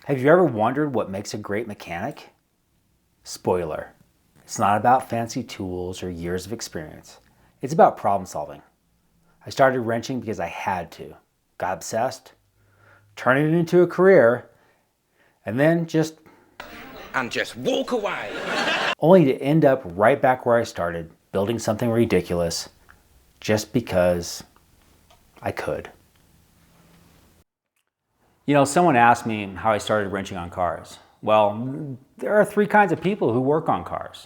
Have you ever wondered what makes a great mechanic? Spoiler, it's not about fancy tools or years of experience. It's about problem solving. I started wrenching because I had to, got obsessed, turned it into a career, and then just walk away. Only to end up right back where I started, building something ridiculous just because I could. You know, someone asked me how I started wrenching on cars. Well, there are three kinds of people who work on cars.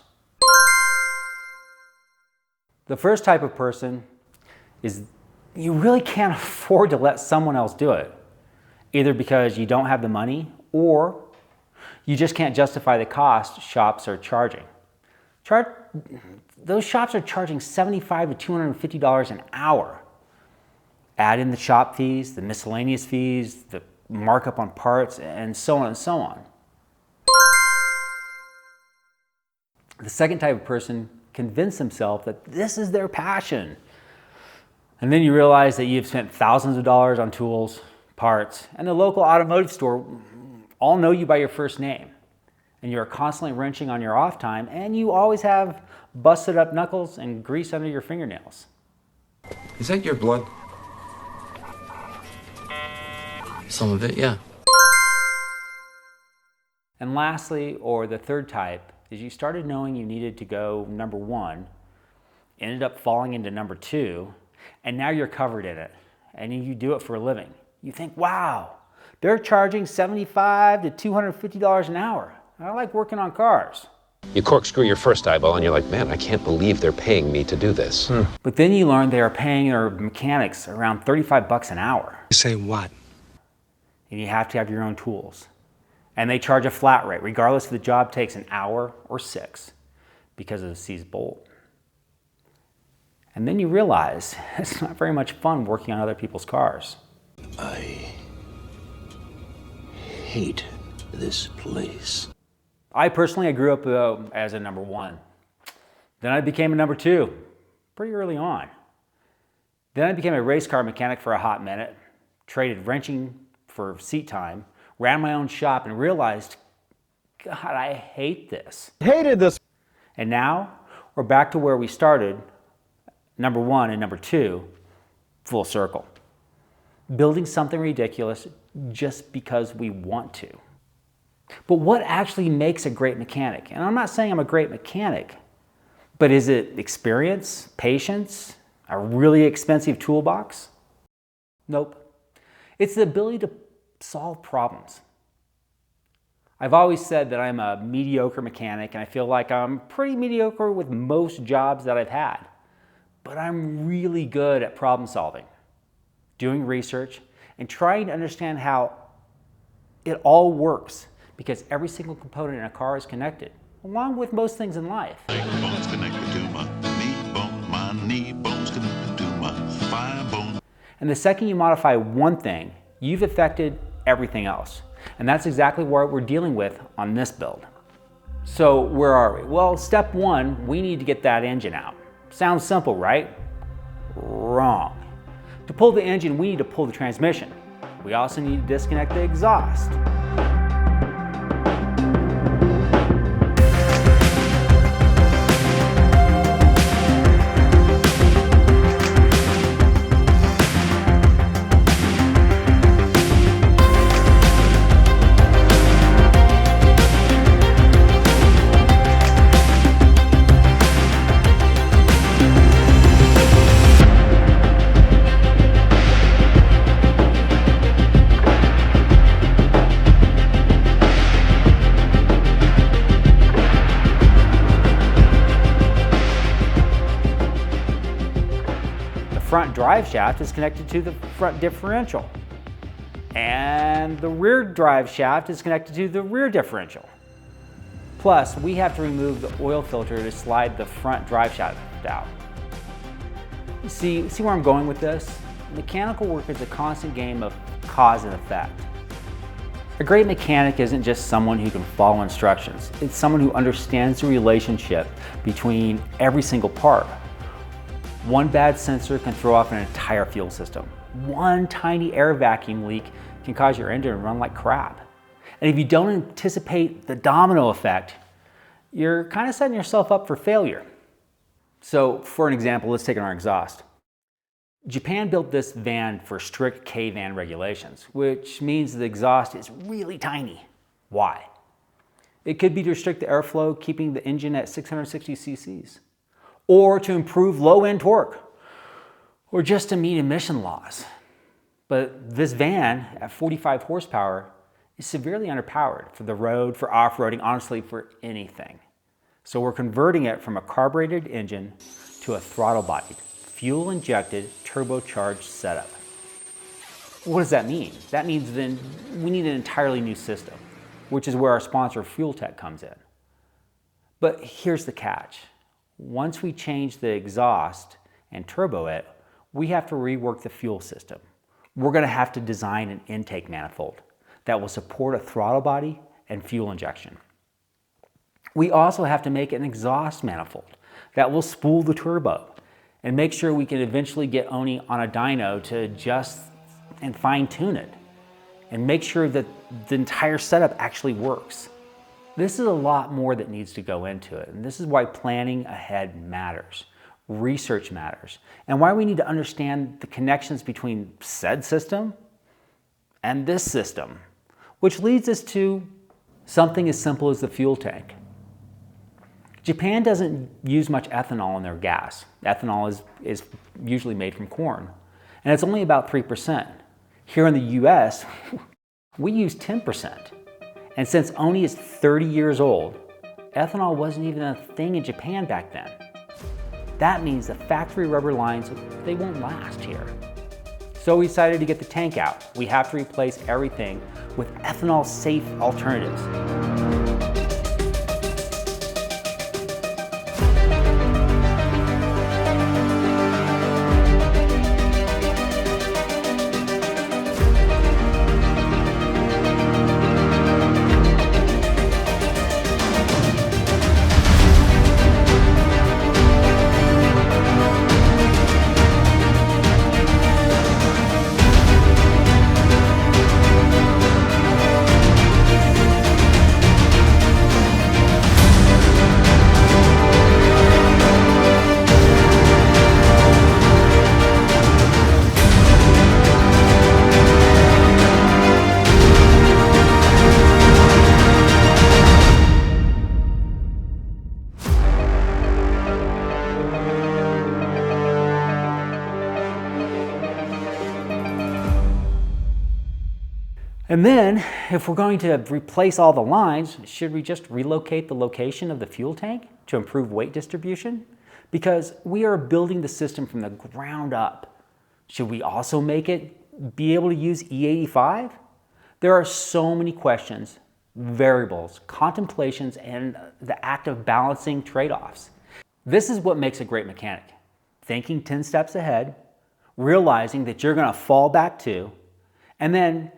The first type of person is you really can't afford to let someone else do it, either because you don't have the money or you just can't justify the cost shops are charging. Those shops are charging $75 to $250 an hour. Add in the shop fees, the miscellaneous fees, the markup on parts, and so on and so on. The second type of person convince themselves that this is their passion. And then you realize that you've spent thousands of dollars on tools, parts, and the local automotive store all know you by your first name. And you're constantly wrenching on your off time, and you always have busted up knuckles and grease under your fingernails. Is that your blood? Some of it, yeah. And lastly, or the third type, is you started knowing you needed to go number one, ended up falling into number two, and now you're covered in it, and you do it for a living. You think, wow, they're charging $75 to $250 an hour. I like working on cars. You corkscrew your first eyeball and you're like, man, I can't believe they're paying me to do this. But then you learn they are paying their mechanics around 35 bucks an hour. You say what? And you have to have your own tools. And they charge a flat rate, regardless if the job takes an hour or 6, because of the seized bolt. And then you realize it's not very much fun working on other people's cars. I hate this place. I personally grew up though as a number one. Then I became a number two, pretty early on. Then I became a race car mechanic for a hot minute, traded wrenching for seat time, ran my own shop and realized, God, I hate this. Hated this. And now we're back to where we started, number one and number two, full circle. Building something ridiculous just because we want to. But what actually makes a great mechanic? And I'm not saying I'm a great mechanic, but is it experience, patience, a really expensive toolbox? Nope. It's the ability to solve problems. I've always said that I'm a mediocre mechanic, and I feel like I'm pretty mediocre with most jobs that I've had. But I'm really good at problem solving, doing research, and trying to understand how it all works, because every single component in a car is connected, along with most things in life. Bone's connected to my knee bone, my knee bone's connected to my thigh bone. And the second you modify one thing, you've affected everything else. And that's exactly what we're dealing with on this build. So where are we? Well, step one, we need to get that engine out. Sounds simple, right? Wrong. To pull the engine, we need to pull the transmission. We also need to disconnect the exhaust. Front drive shaft is connected to the front differential, and the rear drive shaft is connected to the rear differential. Plus, we have to remove the oil filter to slide the front drive shaft out. See where I'm going with this? Mechanical work is a constant game of cause and effect. A great mechanic isn't just someone who can follow instructions. It's someone who understands the relationship between every single part. One bad sensor can throw off an entire fuel system. One tiny air vacuum leak can cause your engine to run like crap. And if you don't anticipate the domino effect, you're kind of setting yourself up for failure. So for an example, let's take our exhaust. Japan built this van for strict Kei van regulations, which means the exhaust is really tiny. Why? It could be to restrict the airflow, keeping the engine at 660 cc's, or to improve low-end torque, or just to meet emission laws. But this van at 45 horsepower is severely underpowered for the road, for off-roading, honestly for anything. So we're converting it from a carbureted engine to a throttle-bodied, fuel-injected, turbocharged setup. What does that mean? That means then we need an entirely new system, which is where our sponsor Fuel Tech comes in. But here's the catch. Once we change the exhaust and turbo it, we have to rework the fuel system. We're going to have to design an intake manifold that will support a throttle body and fuel injection. We also have to make an exhaust manifold that will spool the turbo and make sure we can eventually get Oni on a dyno to adjust and fine tune it and make sure that the entire setup actually works. This is a lot more that needs to go into it, and this is why planning ahead matters. Research matters, and why we need to understand the connections between said system and this system, which leads us to something as simple as the fuel tank. Japan doesn't use much ethanol in their gas. Ethanol is usually made from corn, and it's only about 3%. Here in the US, we use 10%. And since Oni is 30 years old, ethanol wasn't even a thing in Japan back then. That means the factory rubber lines, they won't last here. So we decided to get the tank out. We have to replace everything with ethanol-safe alternatives. And then, if we're going to replace all the lines, should we just relocate the location of the fuel tank to improve weight distribution? Because we are building the system from the ground up. Should we also make it be able to use E85? There are so many questions, variables, contemplations, and the act of balancing trade-offs. This is what makes a great mechanic. Thinking 10 steps ahead, realizing that you're going to fall back to, and then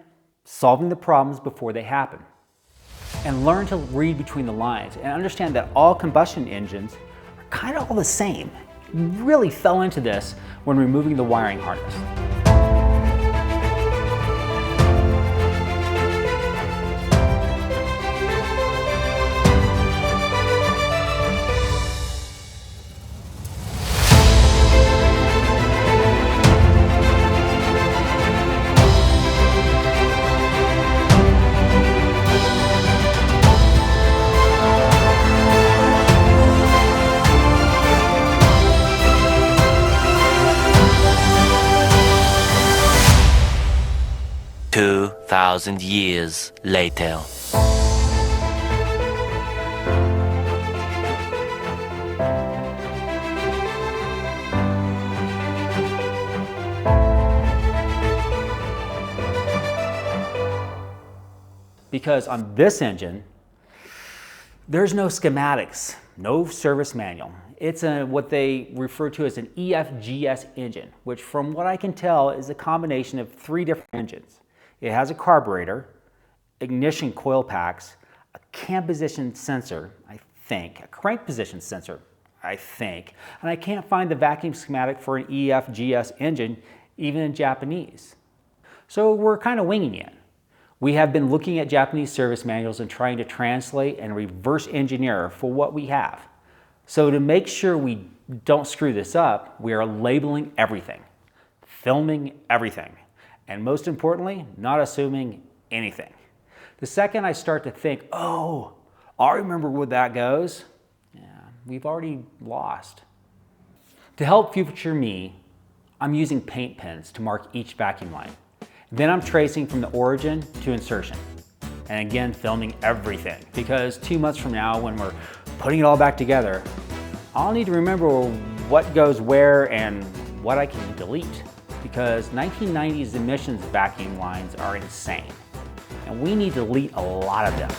solving the problems before they happen. And learn to read between the lines and understand that all combustion engines are kind of all the same. You really fell into this when removing the wiring harness. Thousand years later. Because on this engine, there's no schematics, no service manual. It's what they refer to as an EFGS engine, which from what I can tell is a combination of 3 different engines. It has a carburetor, ignition coil packs, a cam position sensor, I think, a crank position sensor, I think, and I can't find the vacuum schematic for an EFGS engine, even in Japanese. So we're kind of winging it. We have been looking at Japanese service manuals and trying to translate and reverse engineer for what we have. So to make sure we don't screw this up, we are labeling everything, filming everything, and most importantly, not assuming anything. The second I start to think, oh, I remember where that goes, yeah, we've already lost. To help future me, I'm using paint pens to mark each vacuum line. Then I'm tracing from the origin to insertion. And again, filming everything, because 2 months from now, when we're putting it all back together, I'll need to remember what goes where and what I can delete, because 1990s emissions vacuum lines are insane, and we need to delete a lot of them.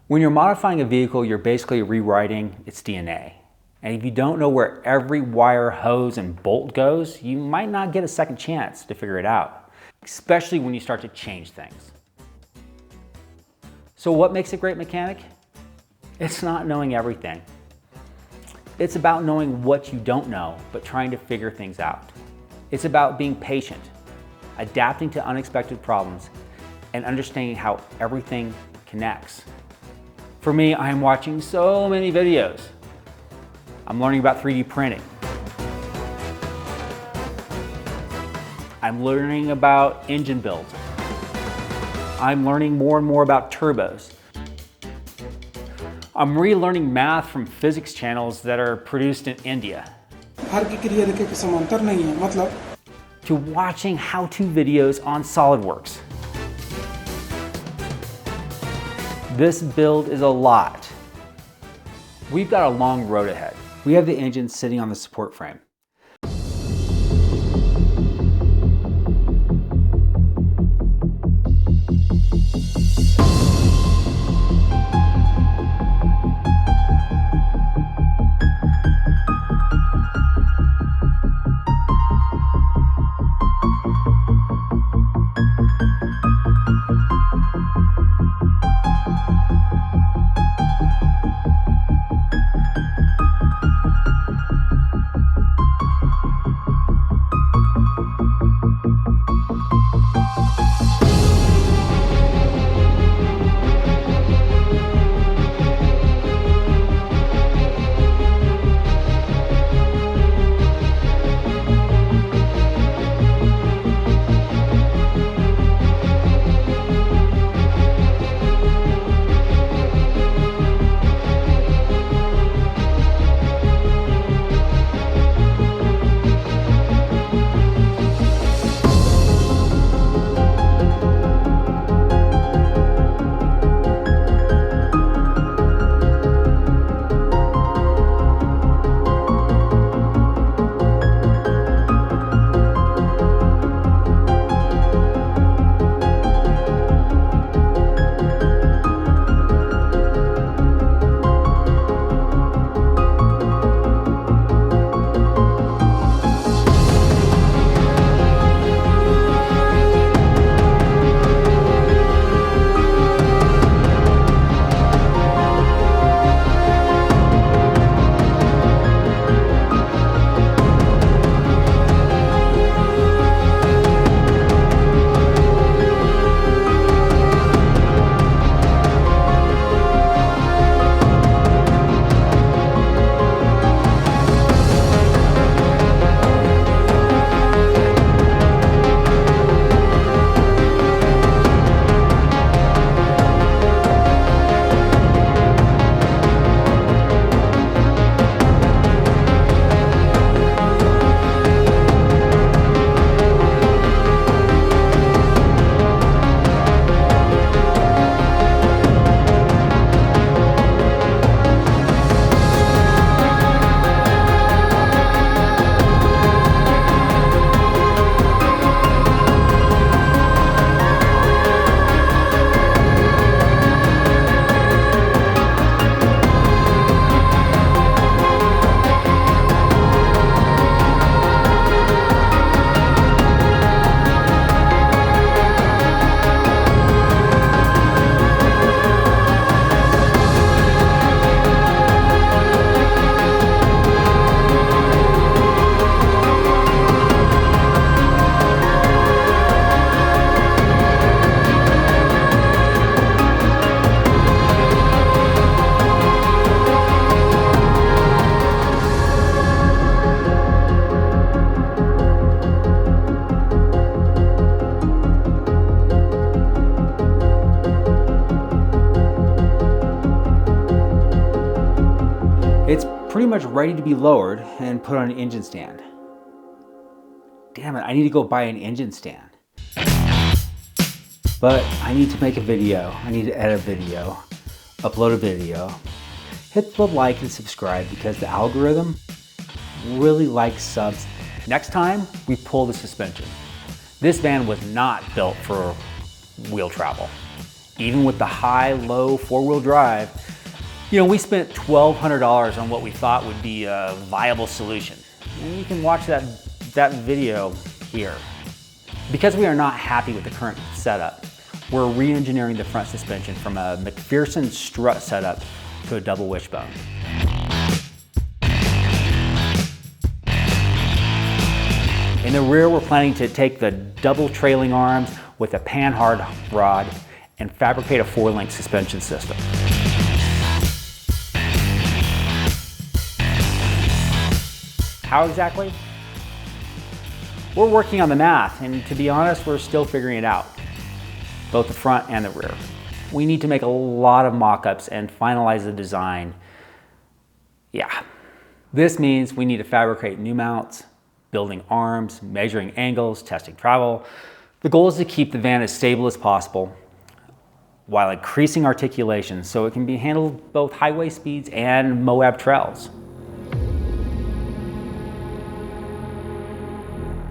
When you're modifying a vehicle, you're basically rewriting its DNA. And if you don't know where every wire, hose, and bolt goes, you might not get a second chance to figure it out, especially when you start to change things. So what makes a great mechanic? It's not knowing everything. It's about knowing what you don't know, but trying to figure things out. It's about being patient, adapting to unexpected problems, and understanding how everything connects. For me, I am watching so many videos. I'm learning about 3D printing. I'm learning about engine builds. I'm learning more and more about turbos. I'm relearning math from physics channels that are produced in India. To watching how-to videos on SolidWorks. This build is a lot. We've got a long road ahead. We have the engine sitting on the support frame. much ready to be lowered and put on an engine stand. Damn it, I need to go buy an engine stand. But I need to make a video, I need to edit a video, upload a video. Hit the like and subscribe because the algorithm really likes subs. Next time, we pull the suspension. This van was not built for wheel travel. Even with the high-low four-wheel drive, we spent $1,200 on what we thought would be a viable solution. And you can watch that video here. Because we are not happy with the current setup, we're re-engineering the front suspension from a McPherson strut setup to a double wishbone. In the rear, we're planning to take the double trailing arms with a panhard rod and fabricate a 4-link suspension system. How exactly? We're working on the math, and to be honest, we're still figuring it out, both the front and the rear. We need to make a lot of mock-ups and finalize the design. Yeah. This means we need to fabricate new mounts, building arms, measuring angles, testing travel. The goal is to keep the van as stable as possible while increasing articulation so it can be handled both highway speeds and Moab trails.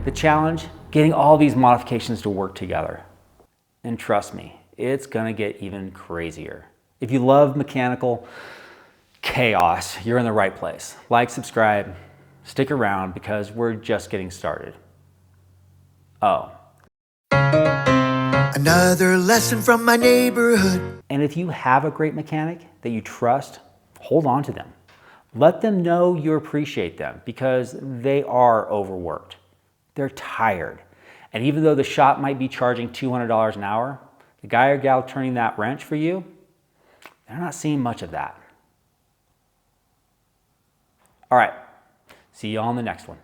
The challenge, getting all these modifications to work together. And trust me, it's gonna get even crazier. If you love mechanical chaos, you're in the right place. Like, subscribe, stick around because we're just getting started. Oh. Another lesson from my neighborhood. And if you have a great mechanic that you trust, hold on to them. Let them know you appreciate them because they are overworked. They're tired. And even though the shop might be charging $200 an hour, the guy or gal turning that wrench for you, they're not seeing much of that. All right, see you all on the next one.